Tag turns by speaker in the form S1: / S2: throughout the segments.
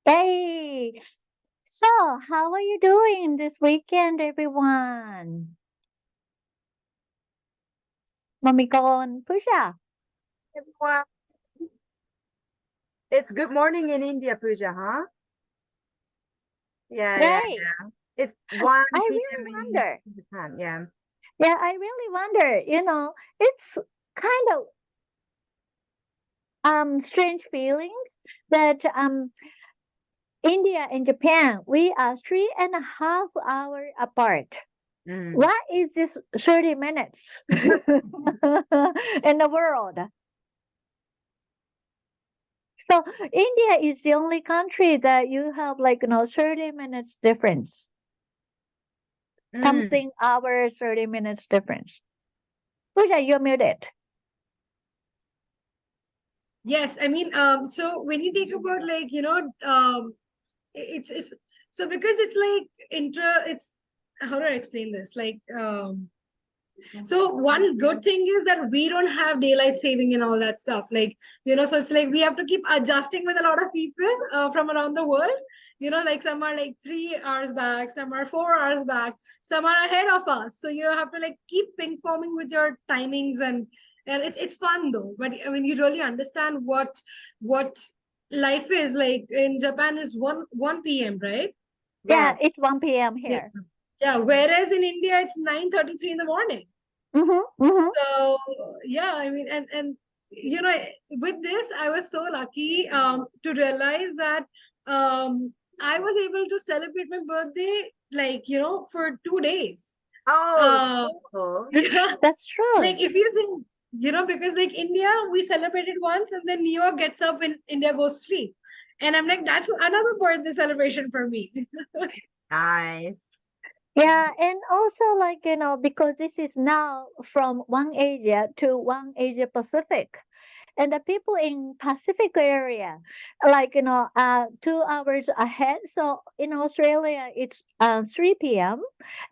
S1: Hey, so how are you doing this weekend, everyone? Mamikon, Pusha.
S2: Everyone. It's good morning in India, Pooja, huh? Yeah.
S1: Right.
S2: It's
S1: I
S2: 1 p.m.
S1: really
S2: in
S1: wonder.
S2: Japan. Yeah.
S1: Yeah, I really wonder. It's kind of strange feelings that India and Japan, we are 3.5 hours apart.
S2: Mm.
S1: What is this 30 minutes in the world? So India is the only country that you have 30 minutes difference.
S2: Mm.
S1: Something hours, 30 minutes difference. Pooja, you're muted.
S3: Yes, I mean, so when you take about it's so because it's like it's how do I explain this? So one good thing is that we don't have daylight saving and all that stuff. So it's like we have to keep adjusting with a lot of people from around the world. Like some are like 3 hours back, some are 4 hours back, some are ahead of us. So you have to like keep ping ponging with your timings and it's fun though. But I mean, you really understand what life is like in Japan is 1 p.m. right?
S1: Yeah,
S2: Yes.
S1: it's 1 p.m.
S3: Yeah.
S1: here.
S3: Yeah. Whereas in India, it's 9:33 in the morning.
S1: Mm-hmm, mm-hmm.
S3: So yeah, I mean, and with this, I was so lucky to realize that I was able to celebrate my birthday for 2 days.
S2: Oh,
S3: Uh,
S2: cool.
S3: yeah,
S1: That's true.
S3: like if you think because like India, we celebrated once, and then New York gets up and India goes to sleep, and I'm like, that's another birthday celebration for me.
S2: Nice.
S1: Yeah, and also because this is now from one Asia to one Asia Pacific. And the people in Pacific area, 2 hours ahead. So in Australia, it's 3 p.m.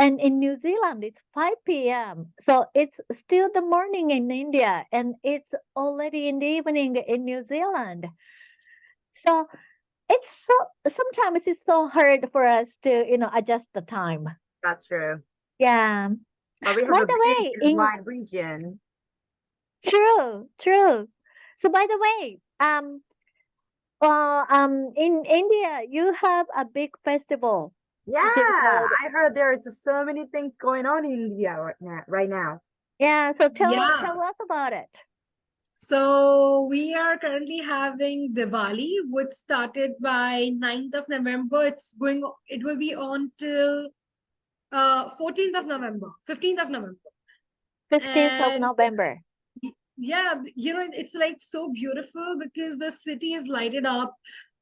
S1: and in New Zealand, it's 5 p.m. So it's still the morning in India and it's already in the evening in New Zealand. So it's sometimes it's so hard for us to, adjust the time.
S2: That's true.
S1: Yeah.
S2: But we have
S1: By
S2: a
S1: the
S2: big
S1: way,
S2: and wide region.
S1: true, true. So by the way, in India, you have a big festival,
S2: Yeah,
S1: which is called,
S2: I heard there's so many things going on in India right now.
S1: yeah. So
S3: Yeah.
S1: tell us about it.
S3: So we are currently having Diwali, which started by 9th of November. It will be on till 14th of November, 15th of November.
S1: 15th of
S3: And
S1: November.
S3: yeah, it's like so beautiful because the city is lighted up.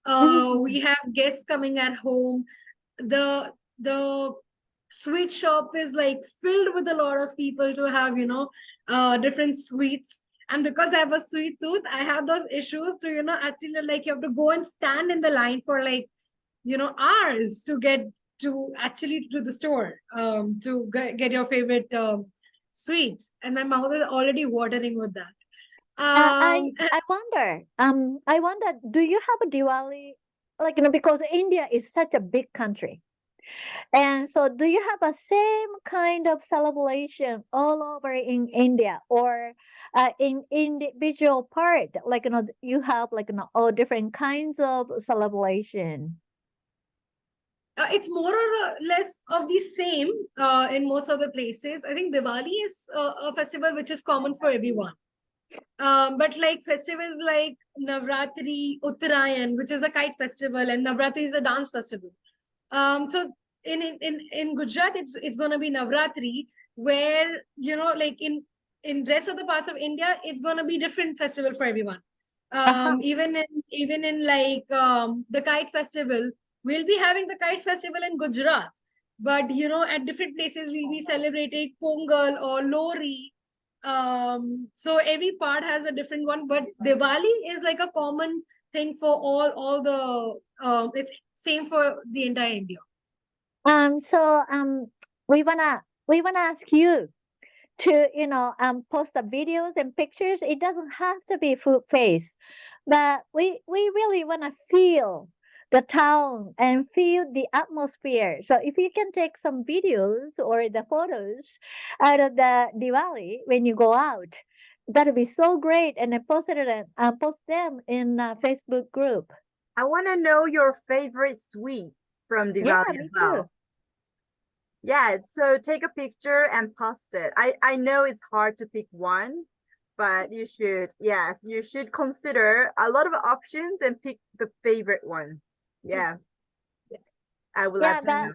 S1: Mhm.
S3: We have guests coming at home. The sweet shop is like filled with a lot of people to have different sweets. And because I have a sweet tooth, I have those issues to actually like you have to go and stand in the line for like hours to get to the store to get your favorite sweet. And my mouth is already watering with that.
S1: I
S3: um
S1: I wonder, do you have a Diwali? Because India is such a big country. And so, do you have a same kind of celebration all over in India, or in individual part? You have all different kinds of celebration.
S3: it's more or less of the same in most of the places. I think Diwali is a festival which is common for everyone. But like festivals like Navratri, Uttarayan, which is the kite festival, and Navratri is a dance festival. So in Gujarat, it's gonna be Navratri, where like in rest of the parts of India, it's gonna be different festival for everyone.
S1: Uh-huh.
S3: Even in like the kite festival, we'll be having the kite festival in Gujarat, but at different places we'll be celebrating Pongal or Lori. So every part has a different one, but Diwali is like a common thing for all the it's same for the entire India.
S1: So we wanna ask you to post the videos and pictures. It doesn't have to be full face. But we really want to feel the town and feel the atmosphere. So if you can take some videos or the photos out of the Diwali when you go out, that'd be so great. And I post them in a Facebook group.
S2: I want to know your favorite sweet from
S1: Yeah,
S2: Diwali as
S1: me too.
S2: well. Yeah, so take a picture and post it. I know it's hard to pick one, but you should, yes, you should consider a lot of options and pick the favorite one. Yeah, I would love
S1: Yeah,
S2: to
S1: but
S2: know.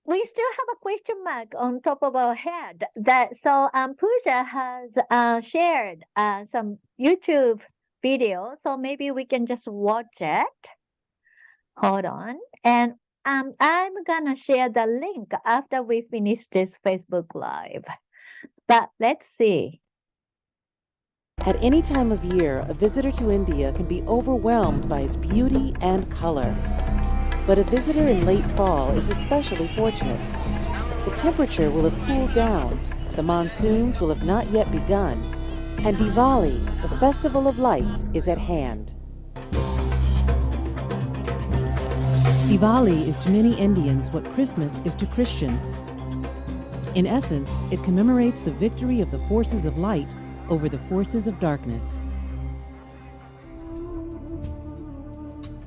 S1: we still have a question mark on top of our head. That so Pooja has shared some YouTube video, so maybe we can just watch it. Hold on, and I'm gonna share the link after we finish this Facebook Live. But let's see.
S4: At any time of year, a visitor to India can be overwhelmed by its beauty and color. But a visitor in late fall is especially fortunate. The temperature will have cooled down, the monsoons will have not yet begun, and Diwali, the festival of lights, is at hand. Diwali is to many Indians what Christmas is to Christians. In essence, it commemorates the victory of the forces of light over the forces of darkness.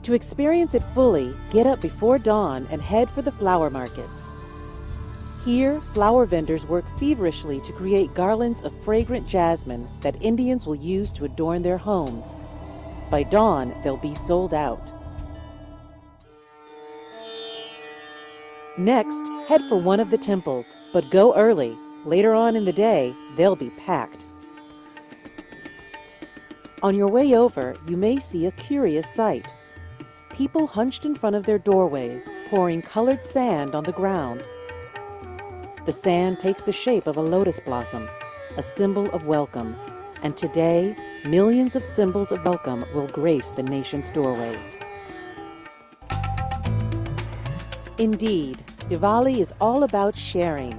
S4: To experience it fully, get up before dawn and head for the flower markets. Here, flower vendors work feverishly to create garlands of fragrant jasmine that Indians will use to adorn their homes. By dawn, they'll be sold out. Next, head for one of the temples, but go early. Later on in the day, they'll be packed. On your way over, you may see a curious sight. People hunched in front of their doorways, pouring colored sand on the ground. The sand takes the shape of a lotus blossom, a symbol of welcome. And today, millions of symbols of welcome will grace the nation's doorways. Indeed, Diwali is all about sharing.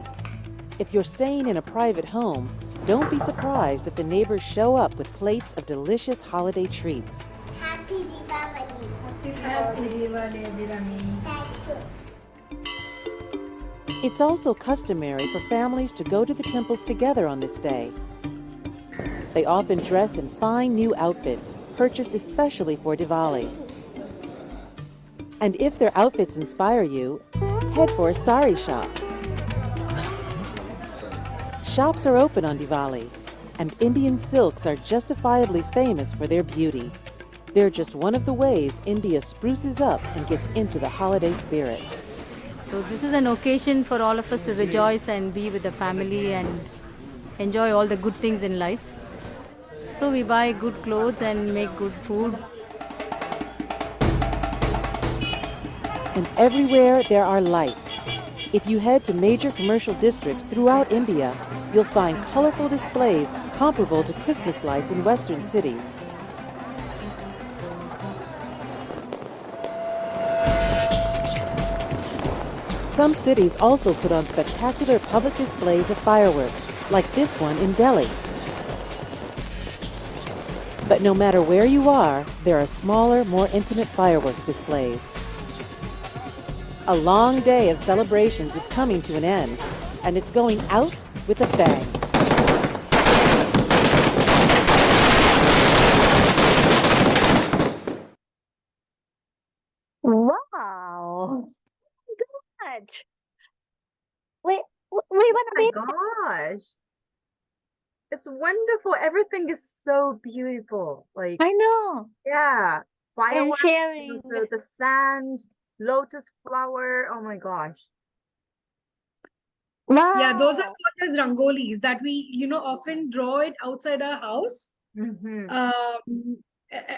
S4: If you're staying in a private home, don't be surprised if the neighbors show up with plates of delicious holiday treats.
S5: Happy Diwali.
S2: Happy Diwali, Abhirami.
S5: Thank you.
S4: It's also customary for families to go to the temples together on this day. They often dress in fine new outfits, purchased especially for Diwali. And if their outfits inspire you, head for a sari shop. Shops are open on Diwali, and Indian silks are justifiably famous for their beauty. They're just one of the ways India spruces up and gets into the holiday spirit.
S6: So this is an occasion for all of us to rejoice and be with the family and enjoy all the good things in life. So we buy good clothes and make good food.
S4: And everywhere there are lights. If you head to major commercial districts throughout India, you'll find colorful displays comparable to Christmas lights in Western cities. Some cities also put on spectacular public displays of fireworks, like this one in Delhi. But no matter where you are, there are smaller, more intimate fireworks displays. A long day of celebrations is coming to an end, and it's going out with a bang.
S1: Wow. Good. We want to
S2: My
S1: be
S2: gosh, it's wonderful. Everything is so beautiful. Like,
S1: I know.
S2: yeah,
S1: And
S2: fireworks,
S1: sharing.
S2: also the sand, lotus flower. Oh my gosh.
S3: Yeah, those are
S1: Wow.
S3: called as rangolis that we, often draw it outside our house.
S2: Mm-hmm.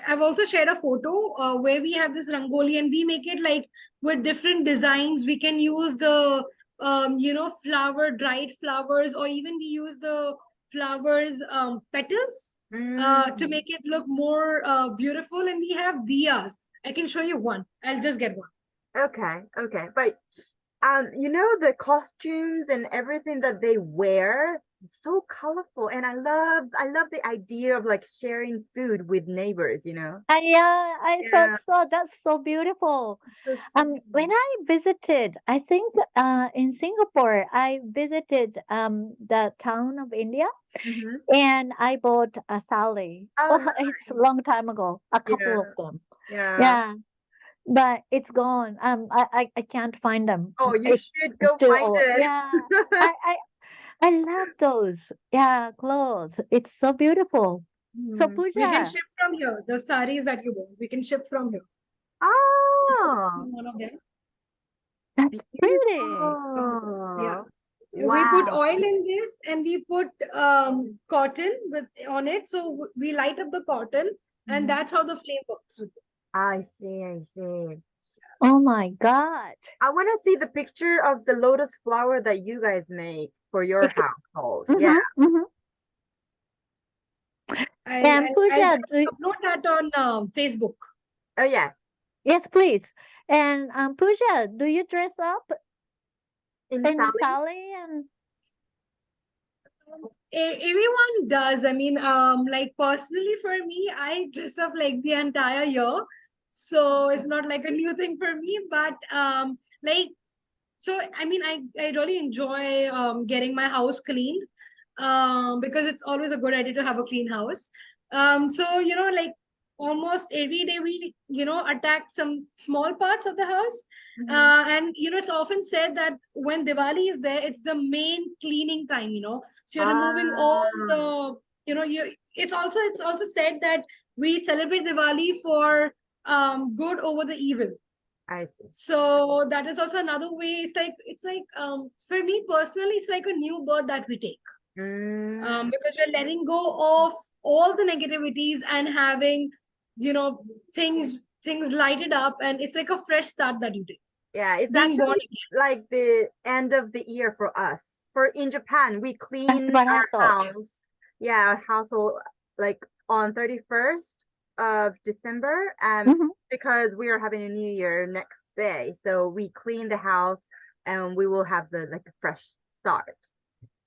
S3: I've also shared a photo where we have this rangoli and we make it like with different designs. We can use the, dried flowers, or even we use the flowers petals to make it look more beautiful. And we have diyas. I can show you one. I'll just get one.
S2: Okay, okay. But you know, the costumes and everything that they wear, It's so colorful, and I love the idea of like sharing food with neighbors, you know.
S1: Yeah, I thought
S2: Yeah,
S1: so. That's so beautiful.
S2: so sweet.
S1: When I visited, I think in Singapore, I visited the town of India,
S2: Mm-hmm.
S1: and I bought a sari.
S2: Oh,
S1: Well, it's a long time ago, a couple of
S2: yeah,
S1: them.
S2: yeah.
S1: Yeah, but it's gone. I can't find them.
S2: Oh, you
S1: It's
S2: should go
S1: still
S2: find
S1: old.
S2: it.
S1: Yeah, I I I love those. Yeah, clothes. It's so beautiful. So
S2: Hmm.
S3: We can
S1: Pooja,
S3: ship from here. The saris that you bought, we can ship from here. So this is
S2: Oh,
S3: one of them.
S1: that's pretty.
S3: Yeah.
S2: beautiful.
S3: We put
S2: Wow.
S3: oil in this and we put cotton with on it. So we light up the cotton and
S2: Mhm.
S3: that's how the flame works with it.
S2: I see, I see.
S1: Oh my God.
S2: I want to see the picture of the lotus flower that you guys make for your household. Yeah.
S1: Mm-hmm, mm-hmm. And
S3: I'll
S1: Pooja,
S3: upload that on Facebook.
S2: Oh, yeah.
S1: yes, please. And Pooja, do you dress up
S2: In
S1: in
S2: Sally?
S1: sari and
S3: Everyone does. I mean, like personally for me, I dress up like the entire year. So it's not like a new thing for me, but like so I mean I really enjoy getting my house cleaned because it's always a good idea to have a clean house. So like almost every day we attack some small parts of the house.
S2: Hmm.
S3: And it's often said that when Diwali is there, it's the main cleaning time, so you're removing all
S2: Ah,
S3: the you it's also said that we celebrate Diwali for good over the evil.
S2: I see.
S3: So that is also another way. It's like for me personally, it's like a new birth that we take.
S2: Mm,
S3: Because we're letting go of all the negativities and having, you know, things lighted up, and it's like a fresh start that you take.
S2: yeah, it's
S3: Being born
S2: actually
S3: again.
S2: like the end of the year for us. For in Japan, we
S1: that's
S2: clean
S1: what I
S2: our
S1: thought.
S2: house, yeah, our household like on 31st of December,
S1: Mm-hmm.
S2: because we are having a new year next day. So we clean the house and we will have the like a fresh start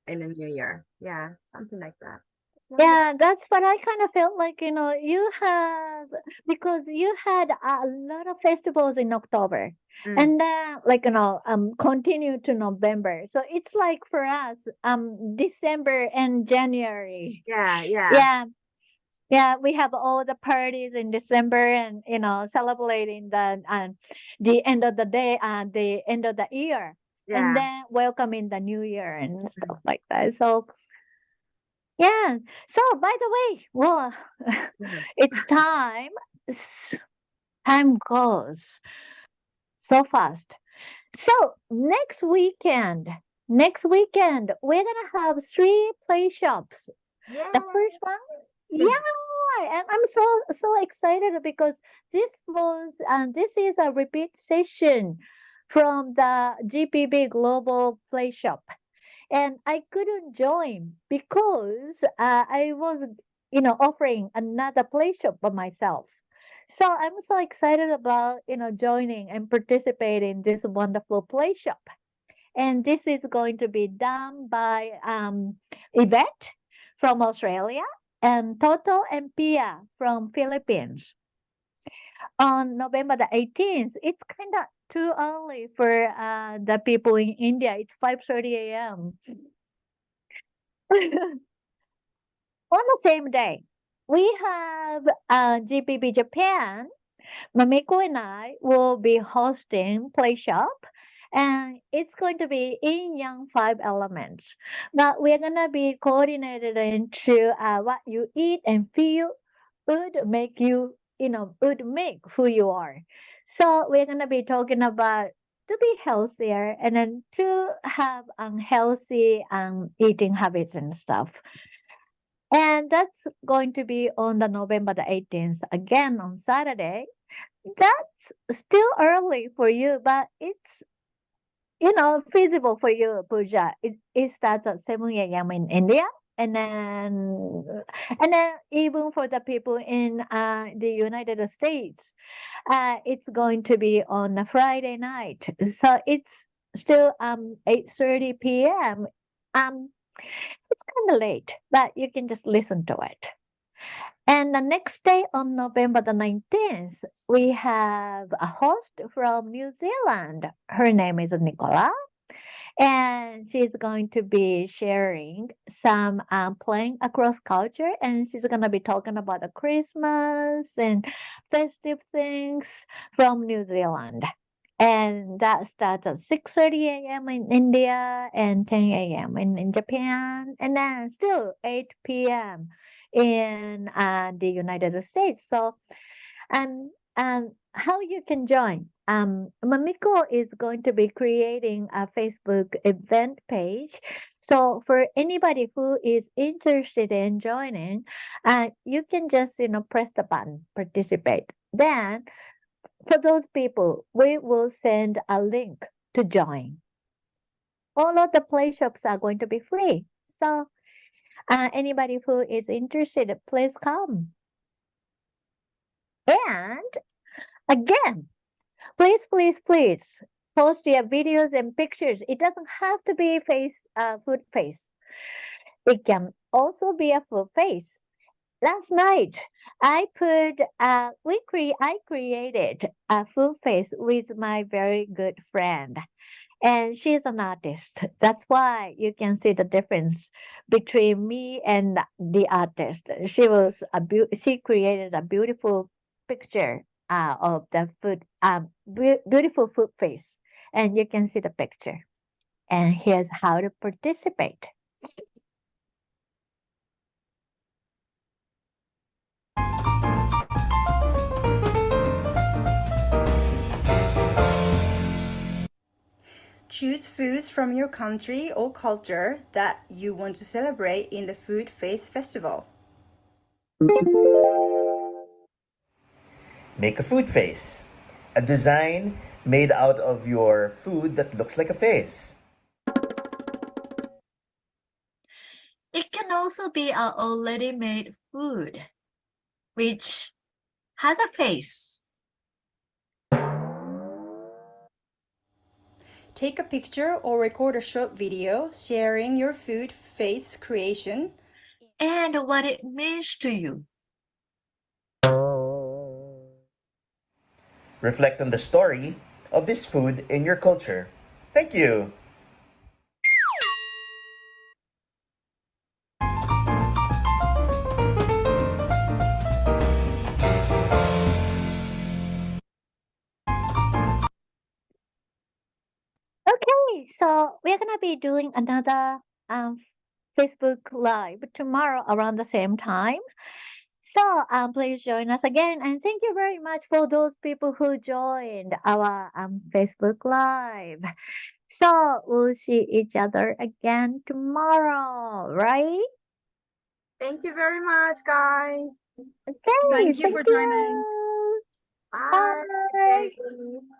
S2: in the new year. Yeah, something like that. It's wonderful.
S1: Yeah, that's what I kind of felt like, you have, because you had a lot of festivals in October
S2: Mm,
S1: and then like, continue to November. So it's like for us, December and January.
S2: yeah, yeah,
S1: Yeah. Yeah, we have all the parties in December and, celebrating the end of the day and the end of the year and
S2: yeah.
S1: then welcoming the new year and stuff like that. So, yeah. So, by the way, well,
S2: Mhm.
S1: it's time. S- Time goes so fast. So, next weekend, we're gonna have three play shops. The first
S2: Yay.
S1: one, yeah, and I'm so excited because this is a repeat session from the GPB Global Play Shop. And I couldn't join because I was, offering another play shop by myself. So I'm so excited about, joining and participating in this wonderful play shop. And this is going to be done by Yvette from Australia and Toto and Pia from Philippines on November the 18th. It's kind of too early for the people in India. It's 5:30 a.m. On the same day, we have GPB Japan. Mamiko and I will be hosting Play Shop, and it's going to be in Young Five Elements. But we're gonna be coordinated into what you eat and feel would make you, would make who you are. So we're gonna be talking about to be healthier and then to have unhealthy eating habits and stuff. And that's going to be on the November the 18th, again on Saturday. That's still early for you, but it's, feasible for you, Pooja. It starts at 7 a.m. in India. And then even for the people in the United States, it's going to be on a Friday night. So it's still 8:30 p.m. It's kind of late, but you can just listen to it. And the next day on November the 19th, we have a host from New Zealand. Her name is Nicola, and she's going to be sharing some playing across culture, and she's going to be talking about the Christmas and festive things from New Zealand. And that starts at 6:30 a.m. in India and 10 a.m. in Japan, and then still 8 p.m. in the United States. So and how you can join. Mamiko is going to be creating a Facebook event page. So for anybody who is interested in joining, you can just press the button, participate. Then for those people, we will send a link to join. All of the play shops are going to be free. So anybody who is interested, please come. And again, please, please, please post your videos and pictures. It doesn't have to be food face. It can also be a food face. Last night, I created a food face with my very good friend, and she's an artist. That's why you can see the difference between me and the artist. She created a beautiful picture of the food, beautiful food face, and you can see the picture. And here's how to participate.
S2: Choose foods from your country or culture that you want to celebrate in the Food Face Festival.
S7: Make a food face. A design made out of your food that looks like a face.
S1: It can also be a already made food, which has a face.
S2: Take a picture or record a short video sharing your food face creation.
S1: And what it means to you.
S7: Reflect on the story of this food in your culture. Thank you.
S1: Okay, so we're gonna be doing another um, Facebook Live tomorrow around the same time. So please join us again, and thank you very much for those people who joined our Facebook Live. So we'll see each other again tomorrow, right?
S2: Thank you very much, guys.
S1: Okay,
S3: Thank you
S1: thank
S3: for joining.
S1: you.
S2: Bye.
S1: Bye.
S2: Bye.